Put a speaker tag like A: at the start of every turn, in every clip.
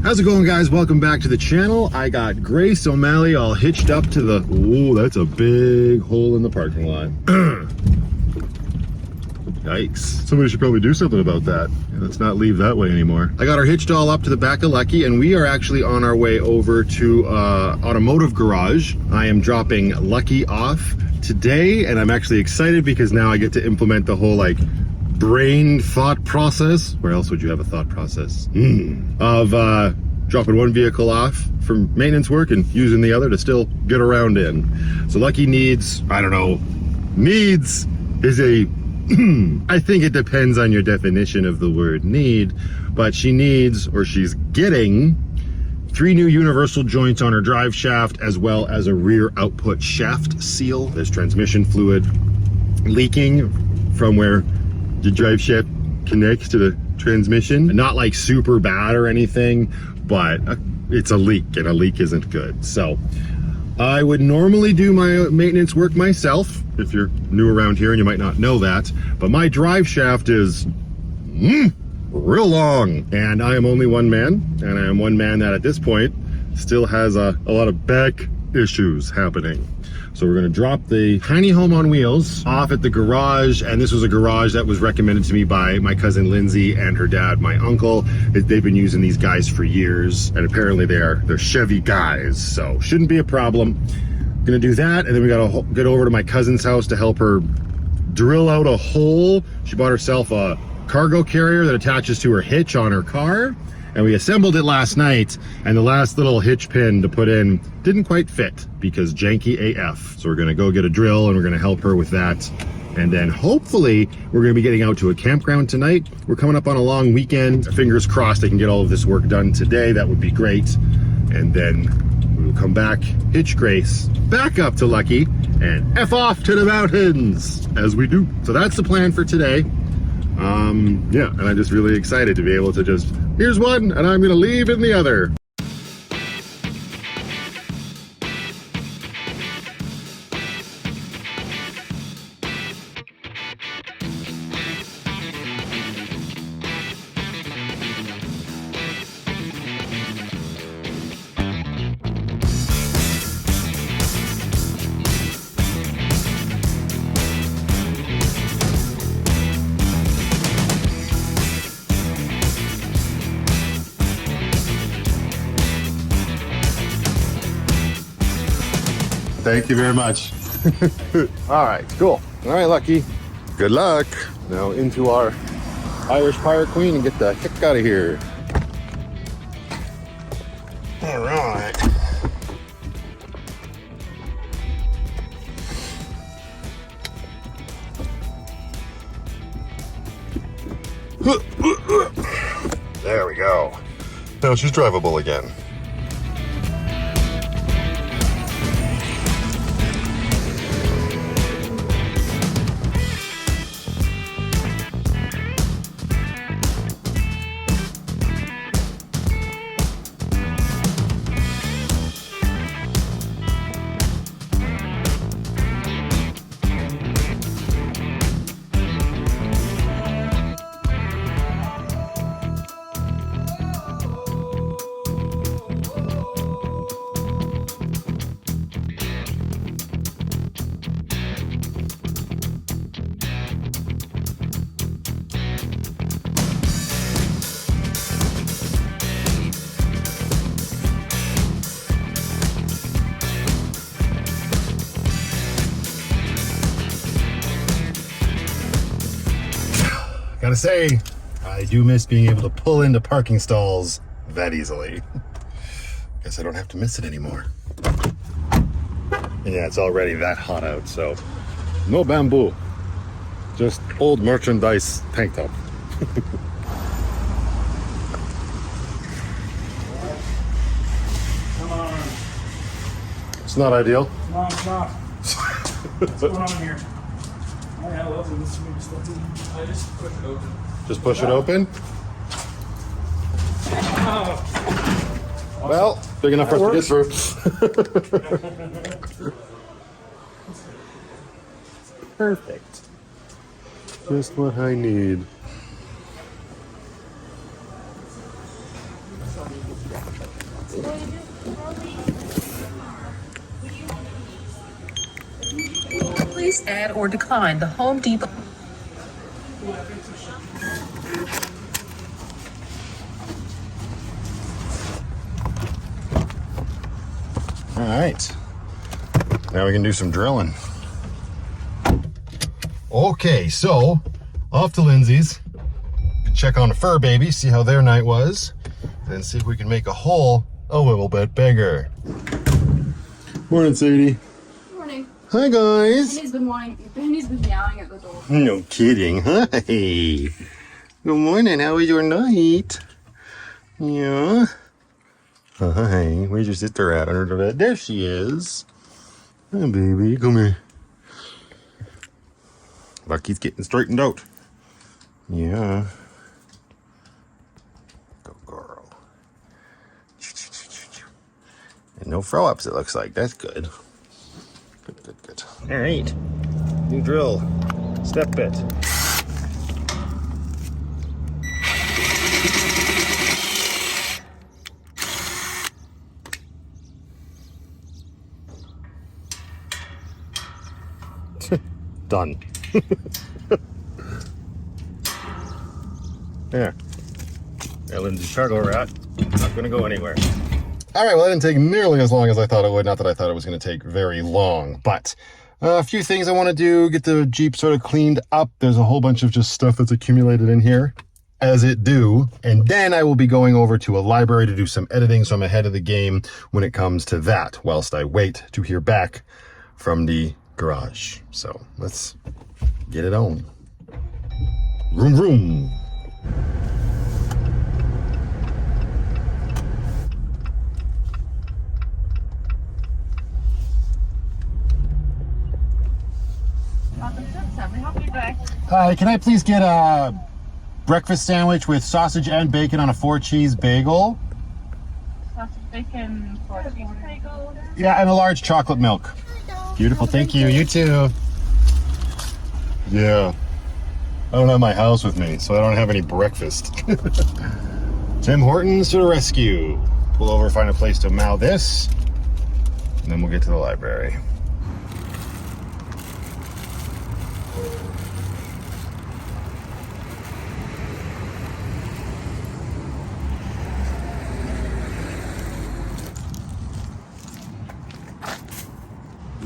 A: How's it going, guys? Welcome back to the channel. I got Grace O'Malley all hitched up to the... Ooh, that's a big hole in the parking lot. Yikes. Somebody should probably do something about that. Let's not leave that way anymore. I got her hitched all up to the back of Lucky, and we are actually on our way over to automotive garage. I am dropping Lucky off today, and I'm actually excited because now I get to implement the whole like brain thought process. Where else would you have a thought process? Of dropping one vehicle off from maintenance work and using the other to still get around in. So Lucky needs, I don't know, needs is a I think it depends on your definition of the word need, but she needs, or she's getting, 3 new universal joints on her drive shaft, as well as a rear output shaft seal. There's transmission fluid leaking from where the drive shaft connects to the transmission. Not like super bad or anything, but it's a leak, and a leak isn't good. So I would normally do my maintenance work myself, if you're new around here and you might not know that, but my drive shaft is real long, and I am only one man, and I am one man that at this point still has a lot of back issues happening. So we're gonna drop the tiny home on wheels off at the garage, and this was a garage that was recommended to me by my cousin Lindsay and her dad, my uncle. They've been using these guys for years, and apparently they're Chevy guys, so shouldn't be a problem. Gonna do that, and then we gotta get over to my cousin's house to help her drill out a hole. She bought herself a cargo carrier that attaches to her hitch on her car, and we assembled it last night, and the last little hitch pin to put in didn't quite fit because janky AF. So we're gonna go get a drill and we're gonna help her with that. And then hopefully we're gonna be getting out to a campground tonight. We're coming up on a long weekend. Fingers crossed I can get all of this work done today. That would be great. And then we'll come back, hitch Grace back up to Lucky, and F off to the mountains as we do. So that's the plan for today. Yeah, and I'm just really excited to be able to just, here's one, and I'm gonna leave in the other. Thank you very much. All right, cool. All right, Lucky. Good luck. Now into our Irish Pirate Queen and get the heck out of here. All right. There we go. Now she's drivable again. Gotta say, I do miss being able to pull into parking stalls that easily. Guess I don't have to miss it anymore. And yeah, it's already that hot out, so no bamboo. Just old merchandise tank top.
B: Come on.
A: It's not ideal.
B: No, it's not. What's going on here? Oh, yeah, I love this. I just push it open.
A: Just push it open?
B: Oh.
A: Well, big enough for us to get through. Perfect. Just what I need.
C: Please add or decline the Home Depot.
A: All right, now we can do some drilling. Okay, so off to Lindsay's. Check on the fur baby, see how their night was, and see if we can make a hole a little bit bigger. Morning, Sadie.
D: Morning.
A: Hi, guys.
D: Benny's been meowing at the door.
A: No kidding. Hi. Good morning. How was your night? Yeah. Hi. Where's your sister at under the bed? There she is. Hi, baby. Come here. Lucky's getting straightened out. Yeah. Go girl. And no throw ups, it looks like. That's good. Good. All right. New drill. Step bit. Done. There. Ellen's cargo rat. Not gonna go anywhere. All right, well, that didn't take nearly as long as I thought it would. Not that I thought it was gonna take very long, but a few things I want to do, get the Jeep sort of cleaned up. There's a whole bunch of just stuff that's accumulated in here, as it do. And then I will be going over to a library to do some editing, so I'm ahead of the game when it comes to that, whilst I wait to hear back from the garage. So let's get it on. Vroom, vroom. Hi, can I please get a breakfast sandwich with sausage and bacon on a 4-cheese bagel?
D: Sausage, bacon, 4-cheese bagel.
A: Yeah, and a large chocolate milk. Beautiful, thank you. You too. Yeah. I don't have my house with me, so I don't have any breakfast. Tim Hortons to the rescue. Pull over, find a place to mow this, and then we'll get to the library.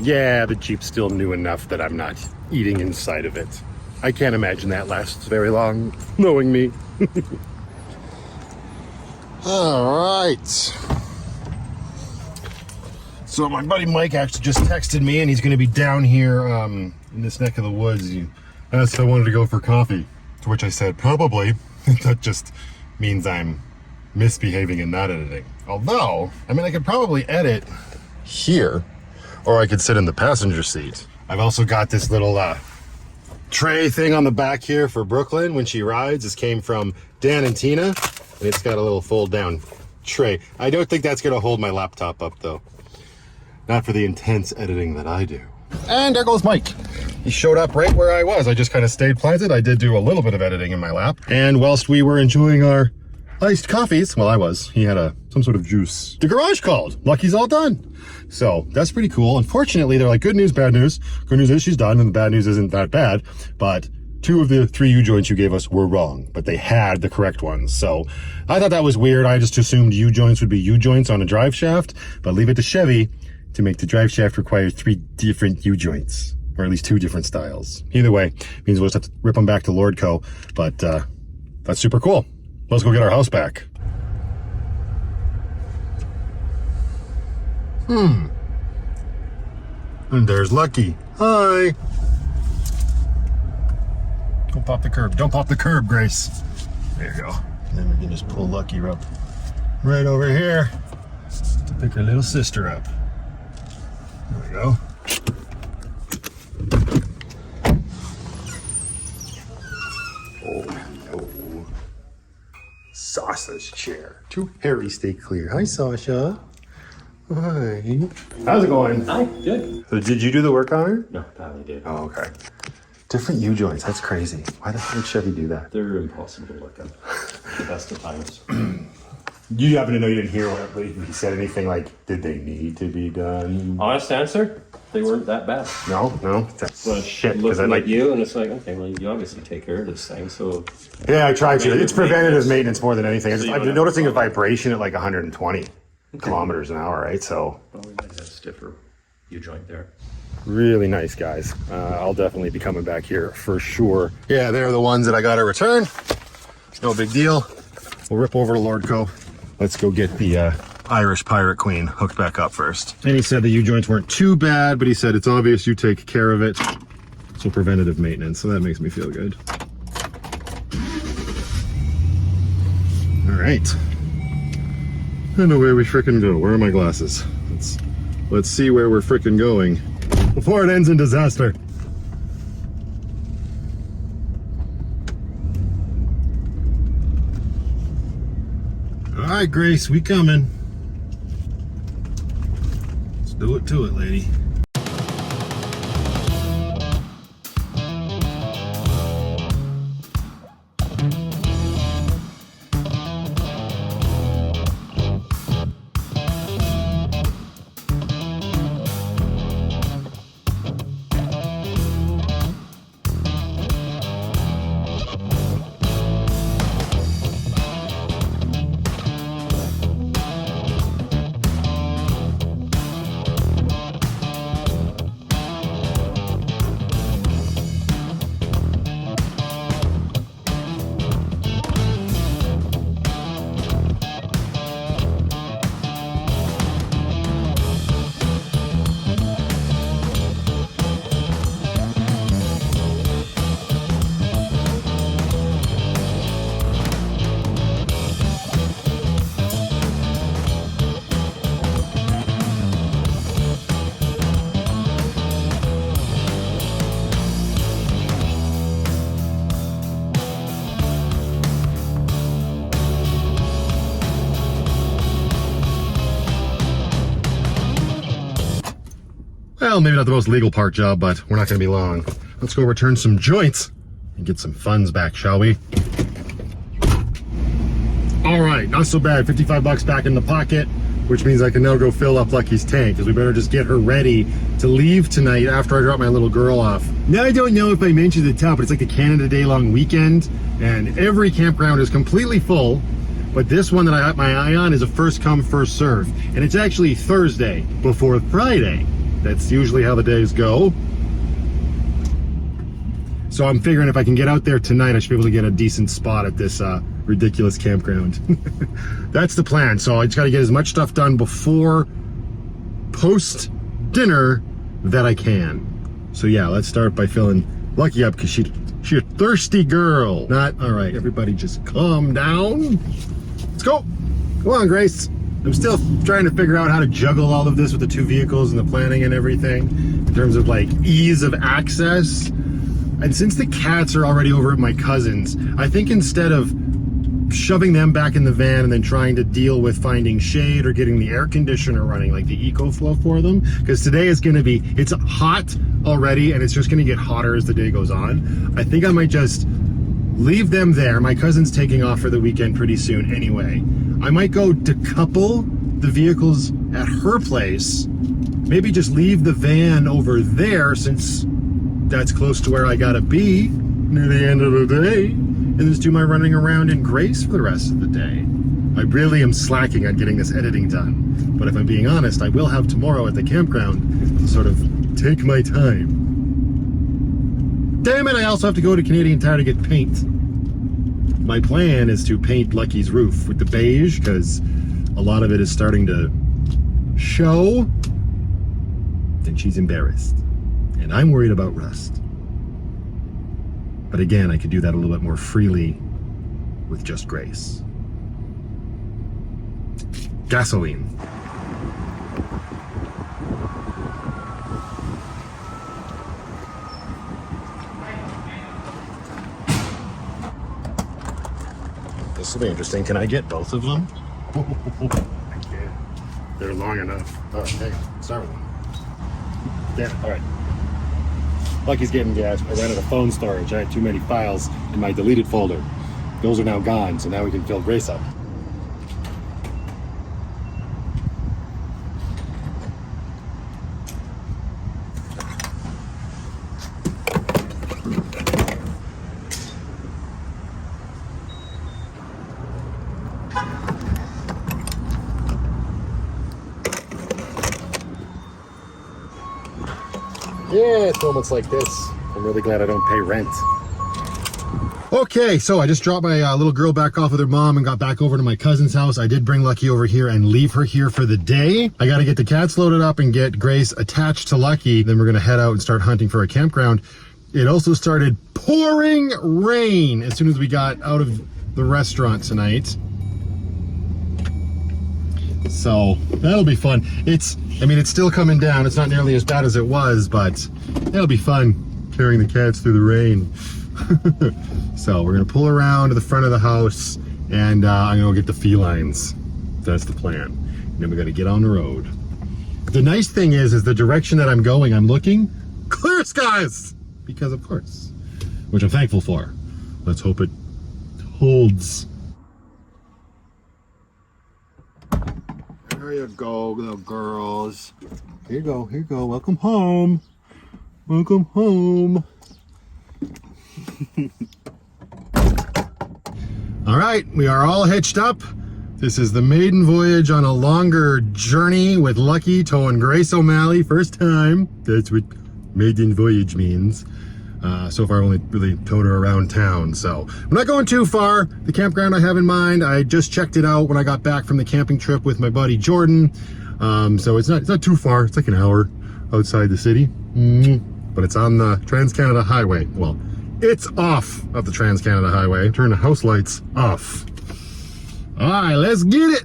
A: Yeah, the Jeep's still new enough that I'm not eating inside of it. I can't imagine that lasts very long, knowing me. All right. So my buddy Mike actually just texted me, and he's going to be down here in this neck of the woods. He asked if I wanted to go for coffee, to which I said, probably. That just means I'm misbehaving and not editing. Although, I mean, I could probably edit here, or I could sit in the passenger seat. I've also got this little tray thing on the back here for Brooklyn when she rides. This came from Dan and Tina, and it's got a little fold down tray. I don't think that's gonna hold my laptop up though. Not for the intense editing that I do. And there goes Mike. He showed up right where I was. I just kind of stayed planted. I did do a little bit of editing in my lap. And whilst we were enjoying our iced coffees, well, I was, he had some sort of juice. The garage called. Lucky's all done. So that's pretty cool. Unfortunately, they're like, good news, bad news. Good news is she's done, and the bad news isn't that bad. But 2 of the 3 U-joints you gave us were wrong, but they had the correct ones. So I thought that was weird. I just assumed U-joints would be U-joints on a drive shaft, but leave it to Chevy to make the drive shaft require 3 different U-joints, or at least 2 different styles. Either way, means we'll just have to rip them back to Lordco, but that's super cool. Let's go get our house back. And there's Lucky. Hi. Don't pop the curb. Don't pop the curb, Grace. There you go. And then we can just pull Lucky up right over here to pick her little sister up. There we go. Oh no. Sausage chair. Too hairy, stay clear. Hi, Sasha. Hi. How's it going?
E: Hi, good.
A: So did you do the work on her?
E: No, Pally did.
A: Oh, okay. Different U-joints, that's crazy. Why the hell did Chevy do that?
E: They're impossible to look at. The best of times.
A: You happen to know, you didn't hear what he said anything like, did they need to be done?
E: Honest answer, they weren't that bad.
A: No. That's
E: But
A: shit.
E: looking
A: Because I like
E: at you, and it's like, okay, well, you obviously take care of this thing, so
A: Yeah, I try to. It's
E: Preventative
A: preventative maintenance more than anything.
E: So you
A: I'm
E: don't have
A: noticing
E: to
A: a vibration at like 120 kilometers an hour, right? So
E: well, we might have stiffer U-joint there.
A: really nice, guys. I'll definitely be coming back here for sure. Yeah, they're the ones that I got to return. No big deal. We'll rip over to Lordco. Let's go get the Irish Pirate Queen hooked back up first. And he said the U-joints weren't too bad, but he said it's obvious you take care of it. So preventative maintenance, so that makes me feel good. All right. And away we frickin' go. Where are my glasses? Let's see where we're frickin' going before it ends in disaster. All right, Grace, we coming. Let's do it to it, lady. Well, maybe not the most legal part job, but we're not going to be long. Let's go return some joints and get some funds back, shall we? All right, not so bad. 55 bucks back in the pocket, which means I can now go fill up Lucky's tank, because we better just get her ready to leave tonight after I drop my little girl off. Now, I don't know if I mentioned at the top, but it's like the Canada Day long weekend, and every campground is completely full. But this one that I have my eye on is a first come, first serve. And it's actually Thursday before Friday. That's usually how the days go. So I'm figuring if I can get out there tonight, I should be able to get a decent spot at this ridiculous campground. That's the plan. So I just got to get as much stuff done before post dinner that I can. So yeah, let's start by filling Lucky up, because she's a thirsty girl. Not, all right, everybody just calm down. Let's go. Come on, Grace. I'm still trying to figure out how to juggle all of this with the two vehicles and the planning and everything in terms of like ease of access. And since the cats are already over at my cousin's, I think instead of shoving them back in the van and then trying to deal with finding shade or getting the air conditioner running, like the EcoFlow for them, because today is going to be, it's hot already and it's just going to get hotter as the day goes on. I think I might just leave them there. My cousin's taking off for the weekend pretty soon anyway. I might go decouple the vehicles at her place, maybe just leave the van over there since that's close to where I gotta be near the end of the day, and just do my running around in Grace for the rest of the day. I really am slacking on getting this editing done, but if I'm being honest, I will have tomorrow at the campground to sort of take my time. Damn it, I also have to go to Canadian Tire to get paint. My plan is to paint Lucky's roof with the beige, because a lot of it is starting to show, and she's embarrassed. And I'm worried about rust. But again, I could do that a little bit more freely with just Grace. Gasoline. This will be interesting. Can I get both of them? I can. They're long enough. Oh, hang on. Start with one. Damn it. All right. Lucky's getting gas. I ran out of phone storage. I had too many files in my deleted folder. Those are now gone, so now we can fill Grace up. Yeah, it's moments like this. I'm really glad I don't pay rent. Okay, so I just dropped my little girl back off with her mom and got back over to my cousin's house. I did bring Lucky over here and leave her here for the day. I got to get the cats loaded up and get Grace attached to Lucky. Then we're going to head out and start hunting for a campground. It also started pouring rain as soon as we got out of the restaurant tonight. So that'll be fun. It's still coming down. It's not nearly as bad as it was, but it'll be fun carrying the cats through the rain. So we're gonna pull around to the front of the house and I'm gonna go get the felines. That's the plan. And then we gotta get on the road. The nice thing is the direction that I'm going, I'm looking, clear skies! Because of course, which I'm thankful for. Let's hope it holds. There you go, little girls. Here you go, here you go. Welcome home. Welcome home. All right, we are all hitched up. This is the maiden voyage on a longer journey with Lucky towing Grace O'Malley. First time. That's what maiden voyage means. So far I've only really towed her around town, so I'm not going too far. The campground I have in mind, I just checked it out when I got back from the camping trip with my buddy Jordan. So it's not too far. It's like an hour outside the city, but it's on the Trans-Canada Highway. Well, it's off of the Trans-Canada Highway. Turn the house lights off. All right, let's get it.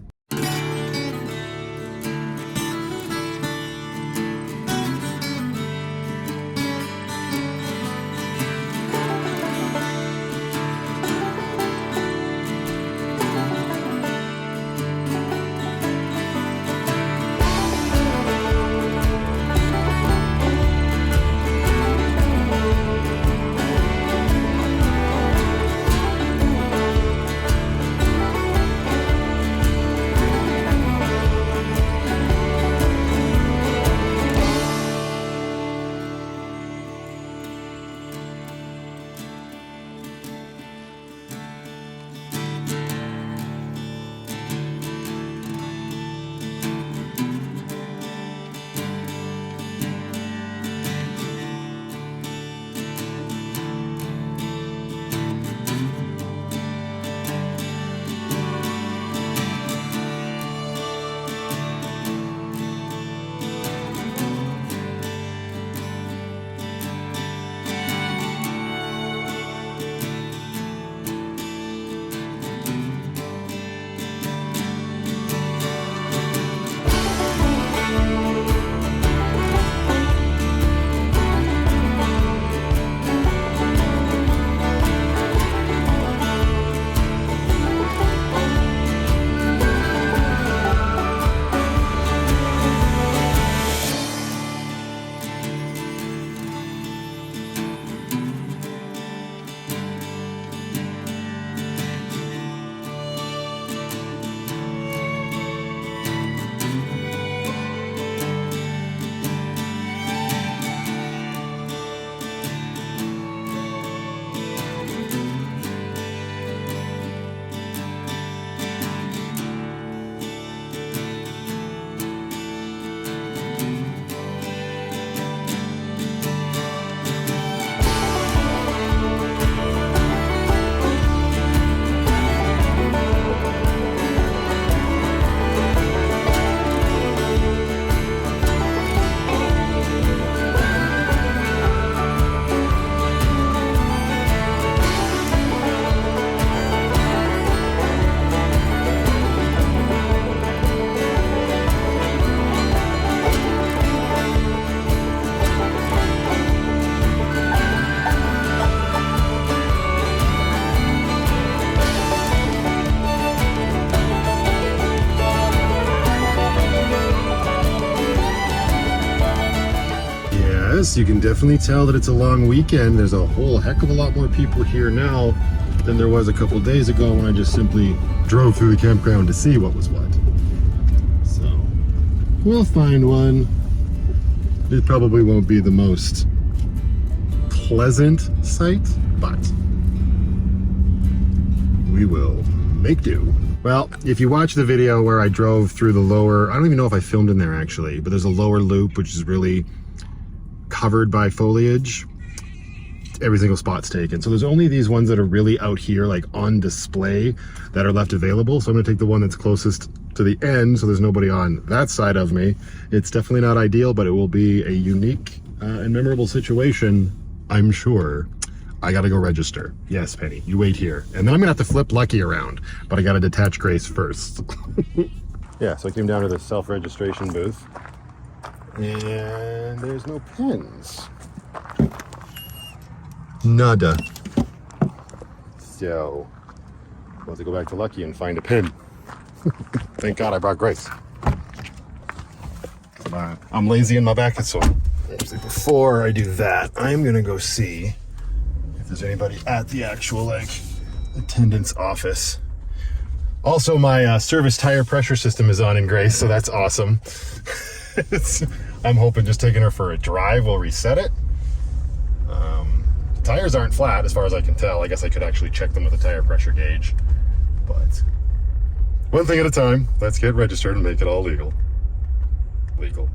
A: You can definitely tell that it's a long weekend. There's a whole heck of a lot more people here now than there was a couple days ago when I just simply drove through the campground to see what was what. So we'll find one. It probably won't be the most pleasant sight, but we will. make do. Well, if you watch the video where I drove through the lower, I don't even know if I filmed in there actually, but there's a lower loop which is really covered by foliage. Every single spot's taken. So there's only these ones that are really out here, like on display, that are left available. So I'm gonna take the one that's closest to the end, so there's nobody on that side of me. It's definitely not ideal, but it will be a unique and memorable situation, I'm sure. I gotta go register. Yes, Penny, you wait here. And then I'm gonna have to flip Lucky around, but I gotta detach Grace first. Yeah, so I came down to the self-registration booth, and there's no pens. Nada. So, I'll have to go back to Lucky and find a pin. Thank God I brought Grace. I'm lazy in my back, so before I do that, I'm gonna go see if there's anybody at the actual, like, attendance office. Also, my service tire pressure system is on in Grace, so that's awesome. I'm hoping just taking her for a drive will reset it. Tires aren't flat as far as I can tell. I guess I could actually check them with a tire pressure gauge. But one thing at a time. Let's get registered and make it all legal. Legal.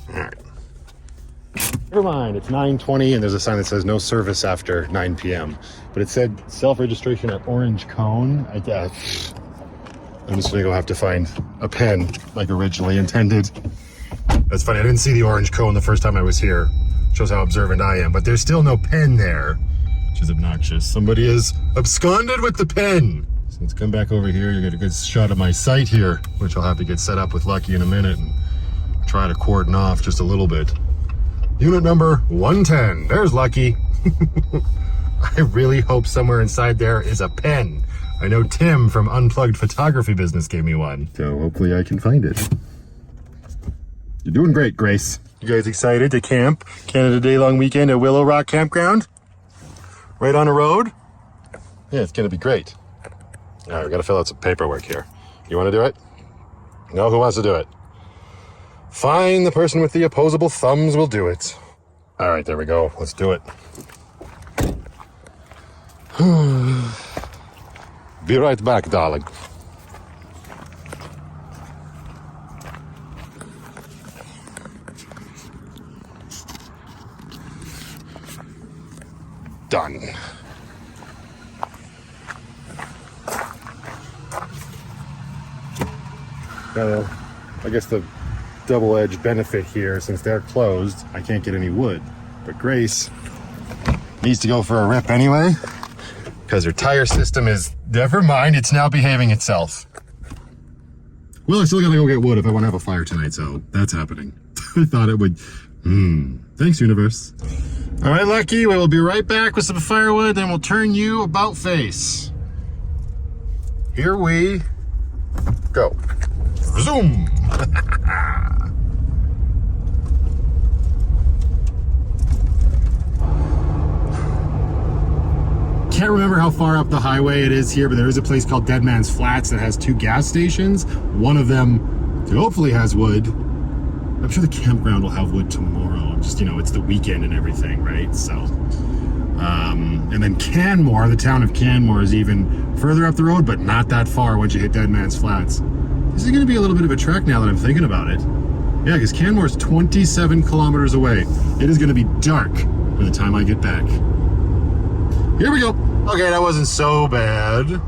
A: Alright. Never mind, it's 9:20 and there's a sign that says no service after 9 p.m. But it said self-registration at Orange Cone. I'm just gonna go have to find a pen like originally intended. That's funny, I didn't see the orange cone the first time I was here. Shows how observant I am, but there's still no pen there, which is obnoxious. Somebody is absconded with the pen. So let's come back over here. You get a good shot of my site here, which I'll have to get set up with Lucky in a minute and try to cordon off just a little bit. Unit number 110, there's Lucky. I really hope somewhere inside there is a pen. I know Tim from Unplugged Photography Business gave me one, so hopefully I can find it. You're doing great, Grace. You guys excited to camp Canada Day-long weekend at Willow Rock Campground? Right on the road? Yeah, it's gonna be great. All right, we gotta fill out some paperwork here. You wanna do it? No, who wants to do it? Fine, the person with the opposable thumbs will do it. All right, there we go. Let's do it. Be right back, darling. Done. I guess the double-edged benefit here, since they're closed, I can't get any wood. But Grace needs to go for a rip anyway, because her tire system is, never mind, it's now behaving itself. Well, I still gotta go get wood if I want to have a fire tonight, so that's happening. I thought it would. Thanks, universe. All right, Lucky, we will be right back with some firewood, then we'll turn you about face. Here we go. Zoom! Can't remember how far up the highway it is here, but there is a place called Dead Man's Flats that has 2 gas stations. One of them hopefully has wood. I'm sure the campground will have wood tomorrow. Just, you know, it's the weekend and everything, right? So, and then Canmore, the town of Canmore, is even further up the road, but not that far once you hit Dead Man's Flats. This is going to be a little bit of a trek now that I'm thinking about it. Yeah, because Canmore is 27 kilometers away. It is going to be dark by the time I get back. Here we go. Okay, that wasn't so bad.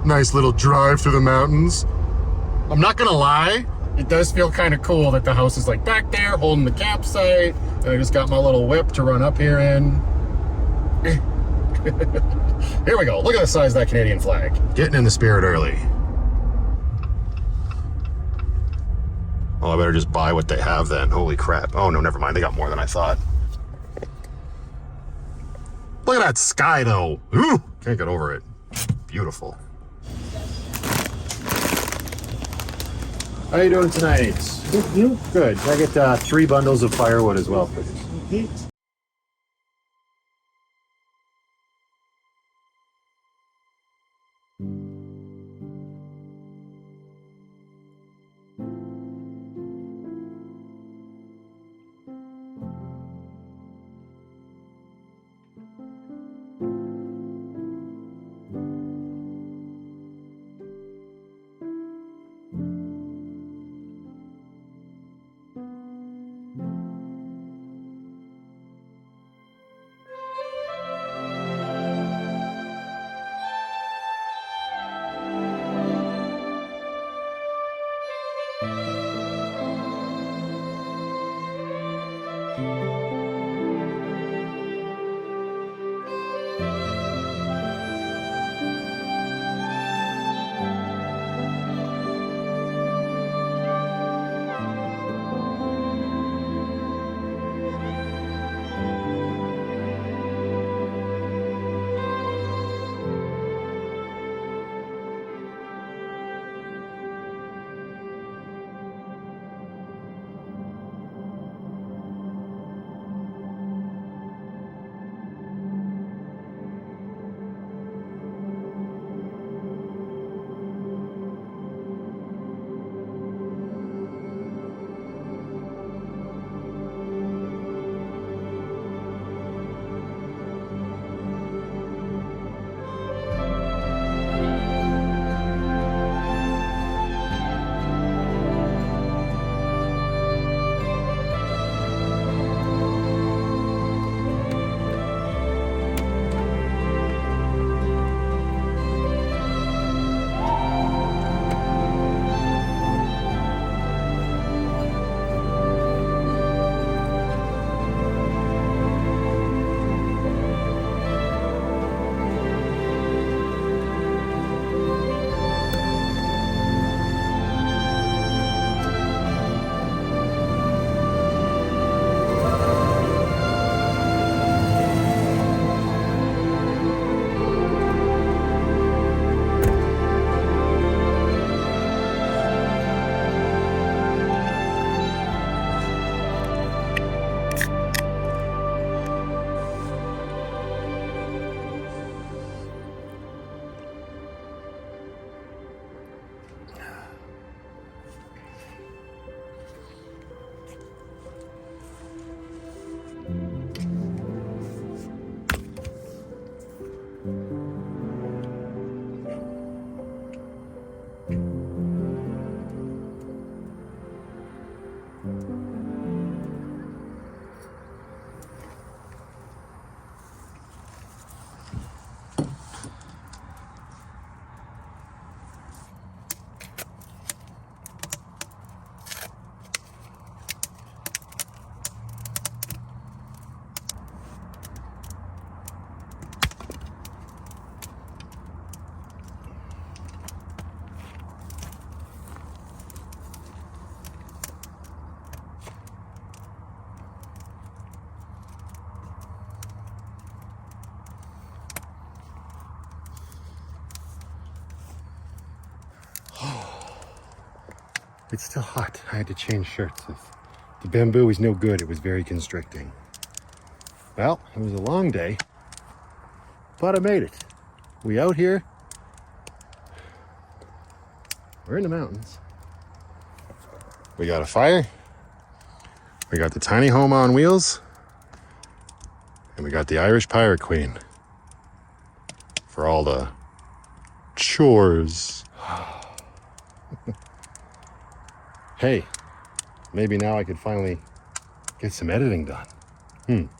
A: Nice little drive through the mountains. I'm not going to lie. It does feel kind of cool that the house is like back there holding the campsite, and I just got my little whip to run up here in. Here we go. Look at the size of that Canadian flag. Getting in the spirit early. Oh, I better just buy what they have then. Holy crap. Oh no, never mind. They got more than I thought. Look at that sky though. Ooh, can't get over it. Beautiful. How are you doing tonight? Good. Good. I get 3 bundles of firewood as well, please. It's still hot. I had to change shirts. The bamboo is no good. It was very constricting. Well, it was a long day, but I made it. We out here. We're in the mountains. We got a fire. We got the tiny home on wheels. And we got the Irish Pirate Queen for all the chores. Hey, maybe now I could finally get some editing done.